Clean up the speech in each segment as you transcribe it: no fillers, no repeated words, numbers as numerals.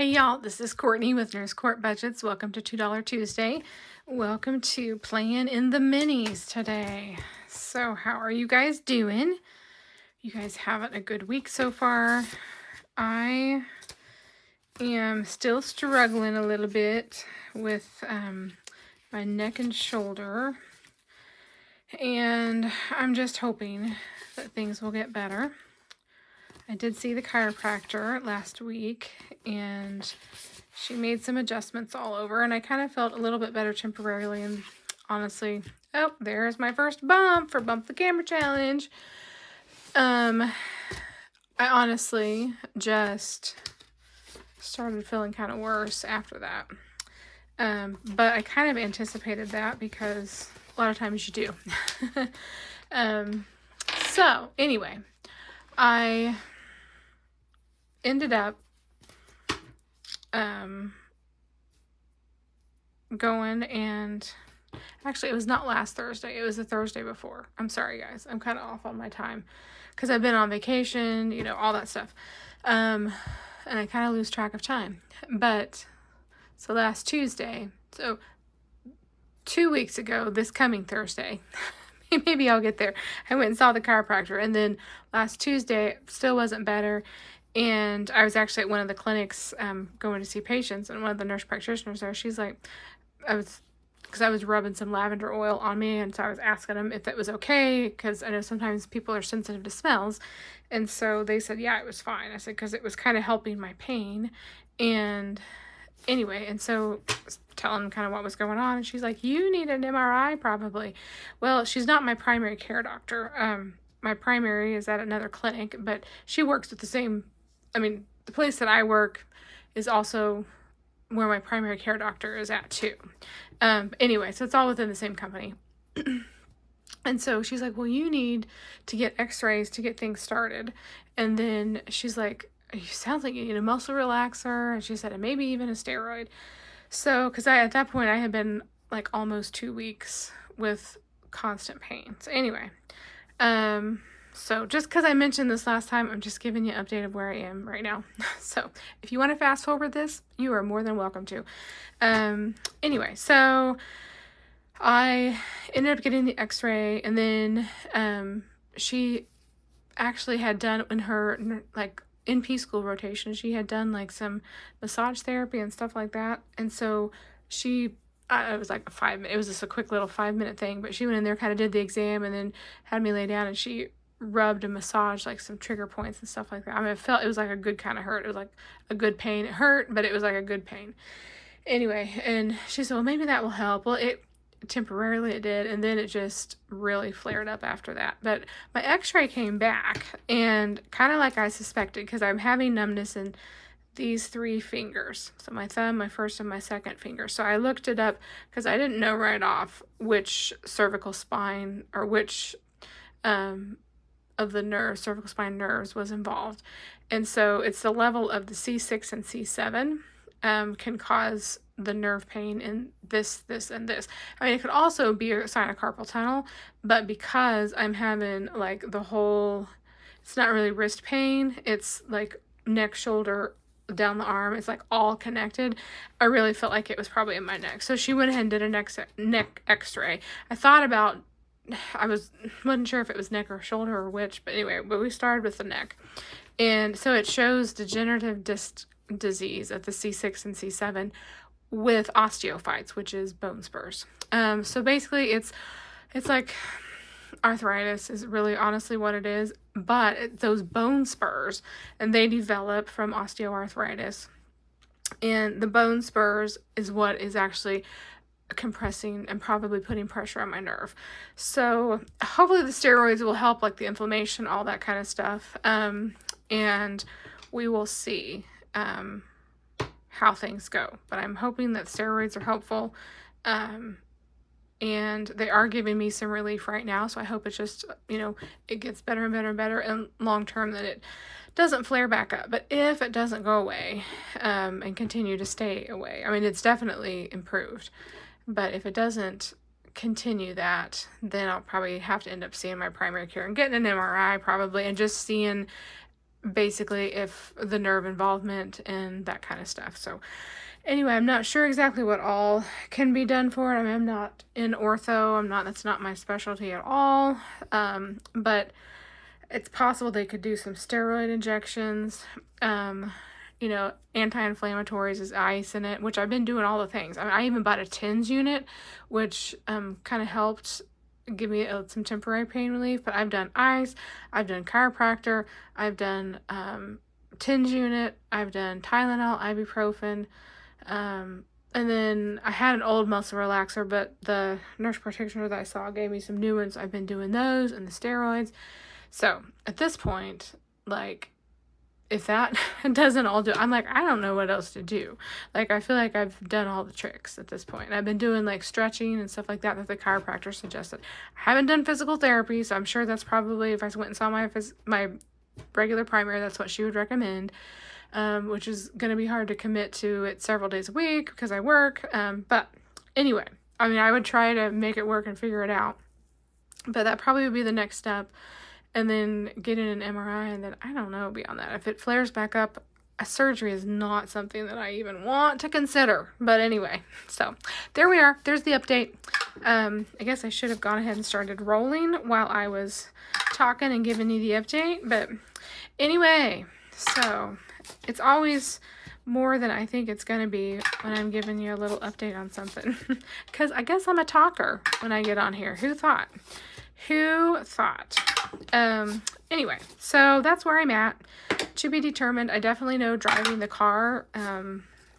Hey y'all, this is Courtney with Nurse Court Budgets. Welcome to $2 Tuesday. Welcome to playing in the minis today. So how are you guys doing? You guys having a good week so far? I am still struggling a little bit with my neck and shoulder. And I'm just hoping that things will get better. I did see the chiropractor last week, and she made some adjustments all over, and I kind of felt a little bit better temporarily, and honestly, oh, there's my first bump for Bump the Camera Challenge. I honestly just started feeling kind of worse after that, but I kind of anticipated that because a lot of times you do. So anyway, I ended up going, and actually it was not last Thursday, it was the Thursday before. I'm sorry guys, I'm kind of off on my time because I've been on vacation, you know, all that stuff, and I kind of lose track of time. But so last Tuesday, so 2 weeks ago, this coming Thursday, maybe I'll get there, I went and saw the chiropractor, and then last Tuesday it still wasn't better. And I was actually at one of the clinics going to see patients, and one of the nurse practitioners there, she's like, because I was rubbing some lavender oil on me, and so I was asking them if that was okay, because I know sometimes people are sensitive to smells, and so they said, yeah, it was fine. I said, because it was kind of helping my pain, and anyway, and so telling them kind of what was going on, and she's like, you need an MRI probably. Well, she's not my primary care doctor. My primary is at another clinic, but she works with the same, the place that I work is also where my primary care doctor is at too. Anyway, so it's all within the same company. And so she's like, well, you need to get x-rays to get things started. And then she's like, it sounds like you need a muscle relaxer. And she said, and maybe even a steroid. So, because at that point I had been like almost 2 weeks with constant pain. So anyway, so just because I mentioned this last time, I'm just giving you an update of where I am right now. So if you want to fast forward this, you are more than welcome to. Anyway, so I ended up getting the x-ray, and then she actually had done in her NP school rotation, she had done like some massage therapy and stuff like that. And so it was like it was just a quick little 5-minute thing, but she went in there, kind of did the exam, and then had me lay down, and she rubbed and massaged like some trigger points and stuff like that. It was like a good kind of hurt. It was like a good pain. It hurt, but it was like a good pain. Anyway, and she said, well, maybe that will help. Well, temporarily it did, and then it just really flared up after that. But my x-ray came back, and kind of like I suspected, because I'm having numbness in these 3 fingers, so my thumb, my first, and my second finger. So I looked it up because I didn't know right off which cervical spine, or which of the cervical spine nerves was involved. And so it's the level of the C6 and C7 can cause the nerve pain in this, and this. It could also be a sign of carpal tunnel, but because I'm having like it's not really wrist pain, it's like neck, shoulder, down the arm, it's like all connected. I really felt like it was probably in my neck. So she went ahead and did a neck x-ray. I wasn't sure if it was neck or shoulder or which, but anyway, we started with the neck. And so it shows degenerative disc disease at the C6 and C7 with osteophytes, which is bone spurs. So basically it's like arthritis is really honestly what it is, but those bone spurs, and they develop from osteoarthritis, and the bone spurs is what is actually compressing and probably putting pressure on my nerve. So hopefully the steroids will help, like the inflammation, all that kind of stuff, and we will see how things go. But I'm hoping that steroids are helpful, and they are giving me some relief right now, so I hope it's just, it gets better and better and better, and long term that it doesn't flare back up. But if it doesn't go away and continue to stay away, it's definitely improved, but if it doesn't continue that, then I'll probably have to end up seeing my primary care and getting an MRI probably, and just seeing basically if the nerve involvement and that kind of stuff. So anyway, I'm not sure exactly what all can be done for it. I mean, I'm not in ortho. That's not my specialty at all. But it's possible they could do some steroid injections. Anti-inflammatories is ice in it, which I've been doing all the things. I mean, I even bought a TENS unit, which kind of helped give me some temporary pain relief. But I've done ice, I've done chiropractor, I've done TENS unit, I've done Tylenol, ibuprofen, and then I had an old muscle relaxer, but the nurse practitioner that I saw gave me some new ones. I've been doing those and the steroids. So at this point, like, if that doesn't all do, I'm like, I don't know what else to do. Like, I feel like I've done all the tricks at this point. And I've been doing like stretching and stuff like that the chiropractor suggested. I haven't done physical therapy, so I'm sure that's probably, if I went and saw my regular primary, that's what she would recommend. Which is going to be hard to commit to it several days a week because I work. But anyway, I mean, I would try to make it work and figure it out. But that probably would be the next step. And then getting an MRI, and then I don't know beyond that. If it flares back up, a surgery is not something that I even want to consider. But anyway, so there we are. There's the update. I guess I should have gone ahead and started rolling while I was talking and giving you the update. But anyway, so it's always more than I think it's going to be when I'm giving you a little update on something. Because I guess I'm a talker when I get on here. Who thought? Who thought? Anyway, so that's where I'm at. To be determined. I definitely know driving the car,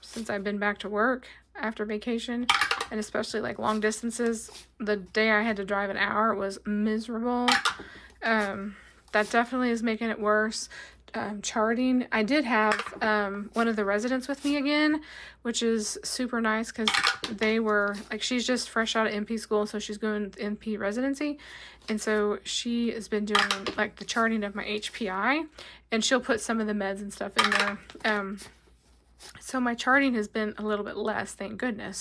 since I've been back to work after vacation, and especially like long distances. The day I had to drive an hour was miserable. That definitely is making it worse. Charting. I did have one of the residents with me again, which is super nice because they were like, she's just fresh out of NP school, so she's going to NP residency, and so she has been doing like the charting of my HPI, and she'll put some of the meds and stuff in there. So my charting has been a little bit less, thank goodness.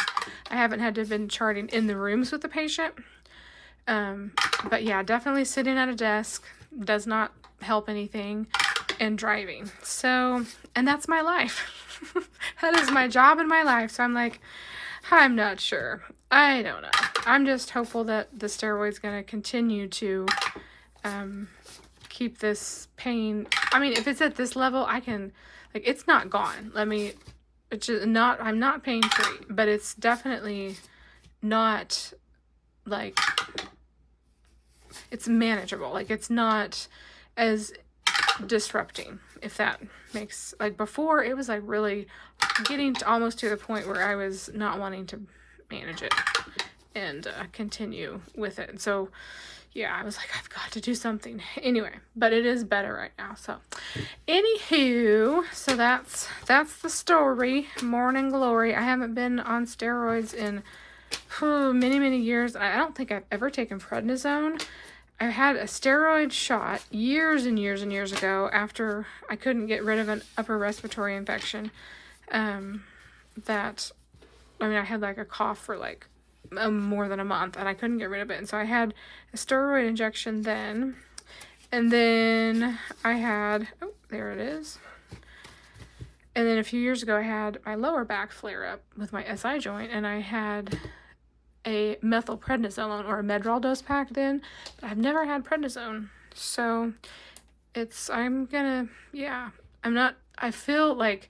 I haven't had to have been charting in the rooms with the patient. But yeah, definitely sitting at a desk does not help anything. And driving. So, and that's my life. That is my job and my life. So I'm like, I'm not sure. I don't know. I'm just hopeful that the steroid's going to continue to keep this pain. I mean, if it's at this level, I can, like, it's not gone. It's just not, I'm not pain free, but it's definitely not like, it's manageable. Like, it's not as disrupting, if that makes, like, before it was like really getting to almost to the point where I was not wanting to manage it and continue with it. So yeah, I was like, I've got to do something anyway, but it is better right now. So anywho, so that's the story. Morning glory. I haven't been on steroids in many years. I don't think I've ever taken prednisone. I had a steroid shot years and years ago after I couldn't get rid of an upper respiratory infection. I had like a cough for like more than a month, and I couldn't get rid of it. And so I had a steroid injection then. And then I had, there it is. And then a few years ago, I had my lower back flare up with my SI joint, and I had a methylprednisolone or a Medrol dose pack then, but I've never had prednisone. So I feel like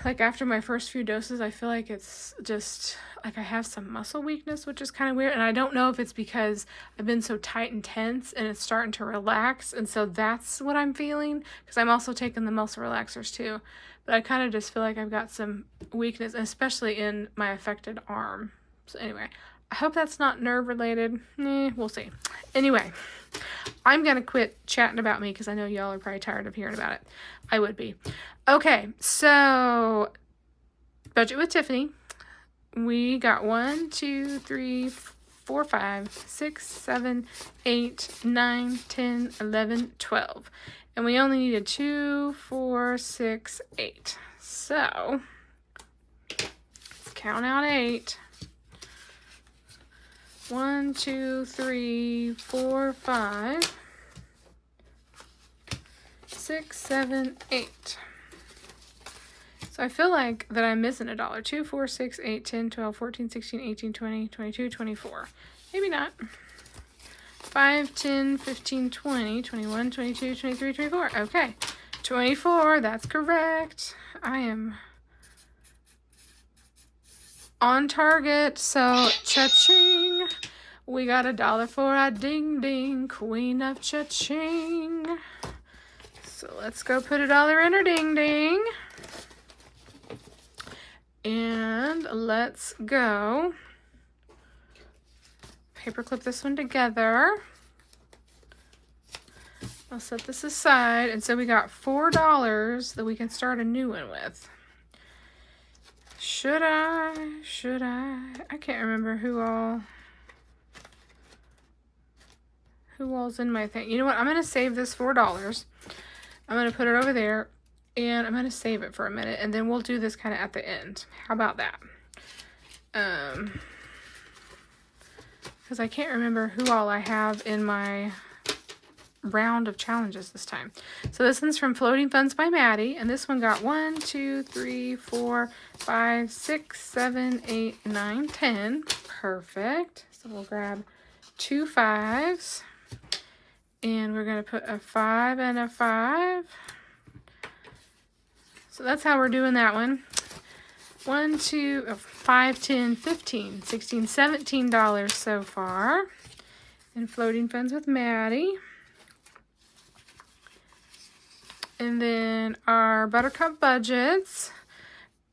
after my first few doses, I feel like it's just like I have some muscle weakness, which is kind of weird. And I don't know if it's because I've been so tight and tense and it's starting to relax. And so that's what I'm feeling, because I'm also taking the muscle relaxers too. But I kind of just feel like I've got some weakness, especially in my affected arm. So anyway, I hope that's not nerve related. We'll see. Anyway, I'm going to quit chatting about me because I know y'all are probably tired of hearing about it. I would be. Okay, so Budget with Tiffany. We got 1, 2, 3, 4, 5, 6, 7, 8, 9, 10, 11, 12. And we only needed 2, 4, 6, 8. So, let's count out 8. 1, 2, 3, 4, 5, 6, 7, 8. So I feel like that I'm missing a dollar. 2, 4, 6, 8, 10, 12, 14, 16, 18, 20, 22, 24. Maybe not. 5, 10, 15, 20, 21, 22, 23, 24. Okay. 24, that's correct. I am on target. So, cha-ching. We got $1 for our ding ding, queen of cha-ching. So let's go put $1 in our ding ding. And let's go paperclip this one together. I'll set this aside. And so we got $4 that we can start a new one with. Should I? I can't remember who all's in my thing. You know what? I'm going to save this $4. I'm going to put it over there, and I'm going to save it for a minute, and then we'll do this kind of at the end. How about that? Because I can't remember who all I have in my round of challenges this time. So this one's from Floating Funds by Maddie, and this one got 1, 2, 3, 4, 5, 6, 7, 8, 9, 10. Perfect. So we'll grab 2 5s, and we're going to put a 5 and a 5. So that's how we're doing that one. 1, 2, 5, 10, 15, 16, $17 so far in Floating Funds with Maddie. And then our Buttercup budgets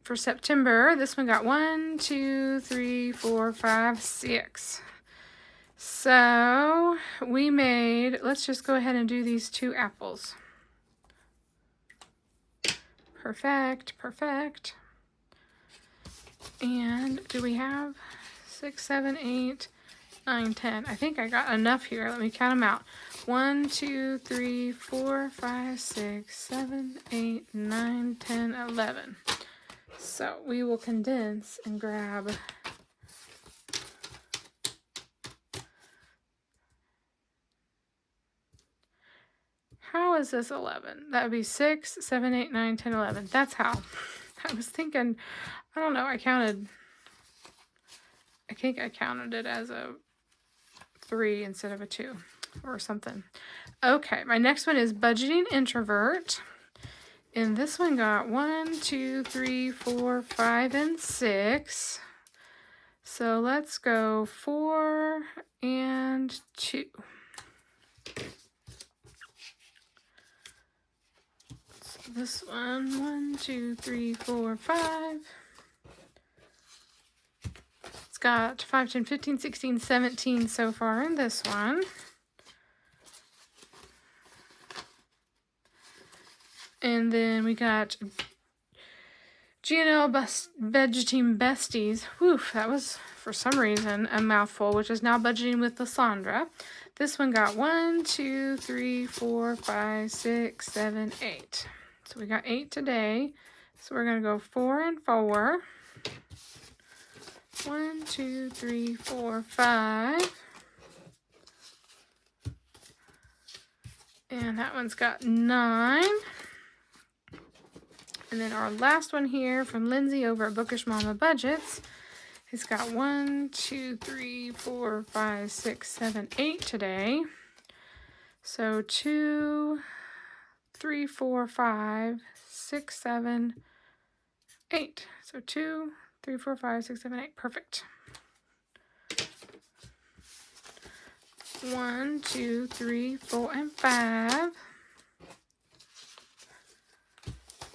for September. This one got 1, 2, 3, 4, 5, 6. So we made, let's just go ahead and do these 2 apples. Perfect, perfect. And do we have 6, 7, 8, 9, 10? I think I got enough here. Let me count them out. 1, 2, 3, 4, 5, 6, 7, 8, 9, 10, 11. So we will condense and grab how is this 11? That would be 6, 7, 8, 9, 10, 11. That's how. I was thinking, I don't know, I think I counted it as a 3 instead of a 2 or something. Okay, my next one is Budgeting Introvert. And this one got 1, 2, 3, 4, 5, and 6. So let's go 4 and 2. So this one, 1, 2, 3, 4, 5. It's got 5, 10, 15, 16, 17 so far in this one. And then we got GNL Budgeting Besties. Whew, that was, for some reason, a mouthful, which is now Budgeting with Lysandra. This one got 1, 2, 3, 4, 5, 6, 7, 8. So we got 8 today. So we're going to go 4 and 4. 1, 2, 3, 4, 5. And that one's got 9. And then our last one here from Lindsay over at Bookish Mama Budgets. It's got 1, 2, 3, 4, 5, 6, 7, 8 today. So 2, 3, 4, 5, 6, 7, 8. So 2, 3, 4, 5, 6, 7, 8. Perfect. 1, 2, 3, 4, and 5.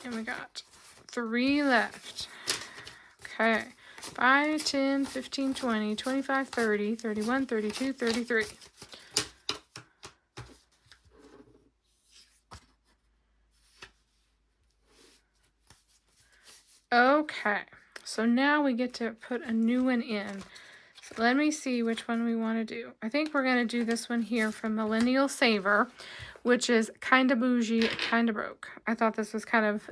And we got 3 left. Okay. 5, 10, 15, 20, 25, 30, 31, 32, 33. Okay. So now we get to put a new one in. So let me see which one we want to do. I think we're going to do this one here from Millennial Saver, which is kind of bougie, kind of broke. I thought this was kind of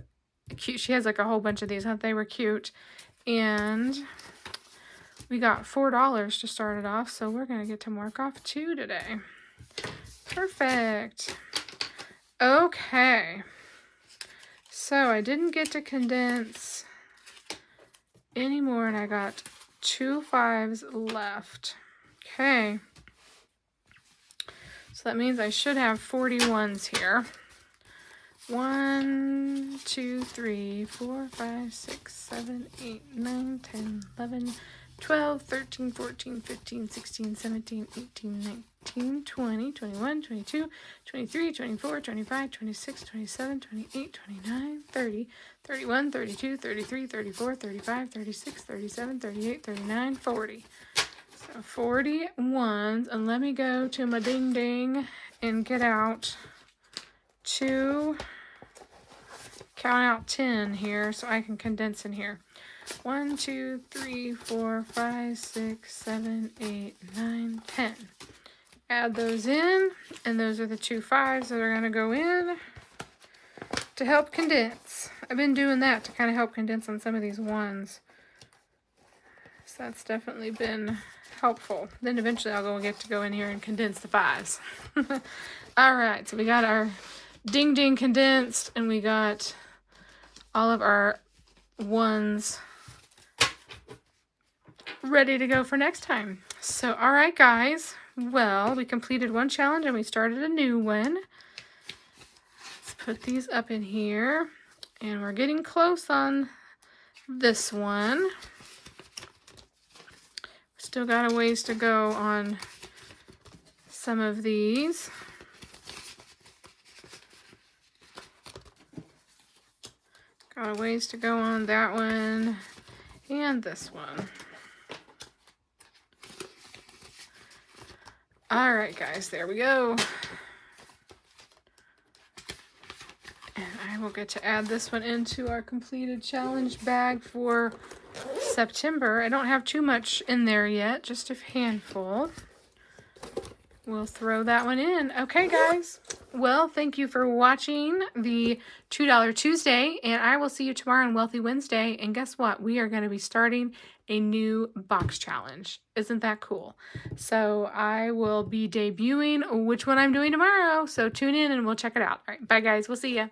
cute. She has like a whole bunch of these. I thought they were cute. And we got $4 to start it off, so we're going to get to mark off 2 today. Perfect. Okay. So I didn't get to condense anymore, and I got 2 5s left. Okay. So that means I should have 41s here. 1, 2, 3, 4, 5, 6, 7, 8, 9, 10, 11, 12, 13, 14, 15, 16, 17, 18, 19, 20, 21, 22, 23, 24, 25, 26, 27, 28, 29, 30, 31, 32, 33, 34, 35, 36, 37, 38, 39, 40. So 41s, and let me go to my ding ding and get out 2, count out 10 here so I can condense in here. 1, 2, 3, 4, 5, 6, 7, 8, 9, 10. Add those in, and those are the 2 5s that are going to go in to help condense. I've been doing that to kind of help condense on some of these 1s. So that's definitely been helpful. Then eventually I'll get to go in here and condense the 5s. All right, so we got our ding ding condensed, and we got all of our 1s ready to go for next time. So, all right, guys. Well, we completed one challenge and we started a new one. Let's put these up in here, and we're getting close on this one. Still got a ways to go on some of these. Got a ways to go on that one and this one. All right, guys, there we go. And I will get to add this one into our completed challenge bag for September. I don't have too much in there yet, just a handful. We'll throw that one in. Okay, guys. Well, thank you for watching the $2 Tuesday, and I will see you tomorrow on Wealthy Wednesday. And guess what? We are going to be starting a new box challenge. Isn't that cool? So I will be debuting which one I'm doing tomorrow. So tune in and we'll check it out. All right. Bye, guys. We'll see ya.